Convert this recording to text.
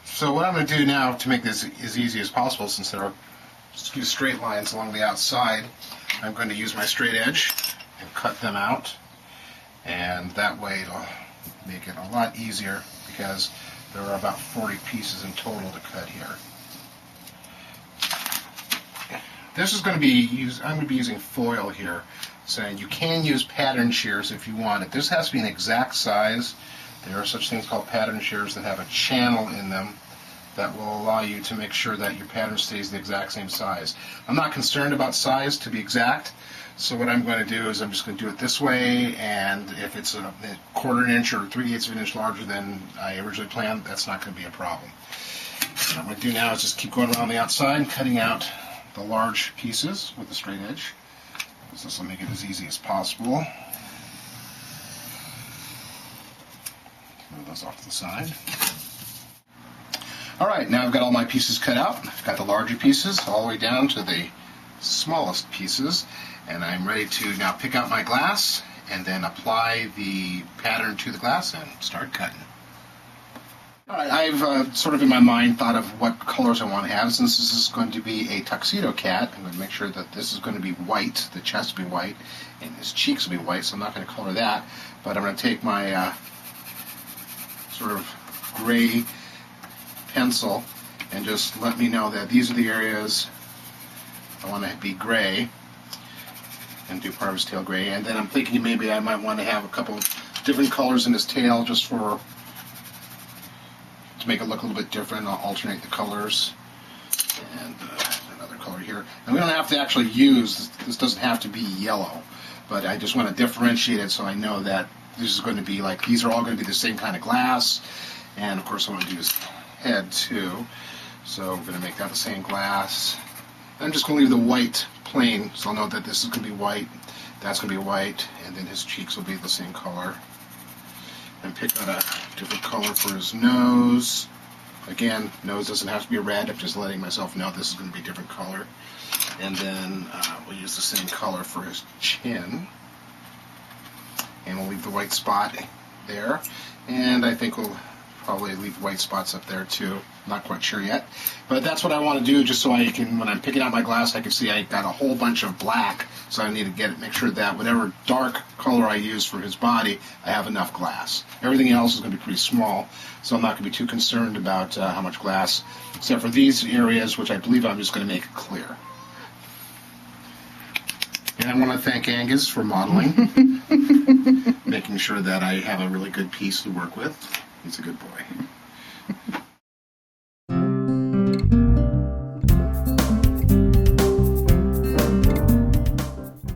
So what I'm going to do now to make this as easy as possible, since there are two straight lines along the outside, I'm going to use my straight edge and cut them out, and that way it'll make it a lot easier because there are about 40 pieces in total to cut here. This is going to be I'm going to be using foil here, so you can use pattern shears if you want it. This has to be an exact size. There are such things called pattern shears that have a channel in them that will allow you to make sure that your pattern stays the exact same size. I'm not concerned about size to be exact, so what I'm going to do is I'm just going to do it this way, and if it's a quarter an inch or 3/8 of an inch larger than I originally planned, that's not going to be a problem. What I'm going to do now is just keep going around the outside and cutting out the large pieces with the straight edge. This will make it as easy as possible. Move those off to the side. Alright, now I've got all my pieces cut out. I've got the larger pieces all the way down to the smallest pieces, and I'm ready to now pick out my glass and then apply the pattern to the glass and start cutting. Alright, I've sort of in my mind thought of what colors I want to have. Since this is going to be a tuxedo cat, I'm going to make sure that this is going to be white, the chest will be white, and his cheeks will be white, so I'm not going to color that. But I'm going to take my sort of gray pencil and just let me know that these are the areas I want to be gray, and do part of his tail gray. And then I'm thinking maybe I might want to have a couple of different colors in his tail just to make it look a little bit different. I'll alternate the colors, and another color here. And we don't have to actually use, this doesn't have to be yellow, but I just want to differentiate it so I know that this is going to be like, these are all going to be the same kind of glass. And of course I want to do his head too, so we're going to make that the same glass. I'm just going to leave the white plain, so I'll know that this is going to be white, that's going to be white, and then his cheeks will be the same color. And pick out a different color for his nose. Again, nose doesn't have to be red, I'm just letting myself know this is going to be a different color. And then we'll use the same color for his chin. And we'll leave the white spot there. And I think we'll probably leave white spots up there too. Not quite sure yet. But that's what I want to do, just so I can, when I'm picking out my glass, I can see I got a whole bunch of black, so I need to make sure that whatever dark color I use for his body, I have enough glass. Everything else is going to be pretty small, so I'm not going to be too concerned about how much glass, except for these areas, which I believe I'm just going to make clear. And I want to thank Angus for modeling, making sure that I have a really good piece to work with. He's a good boy.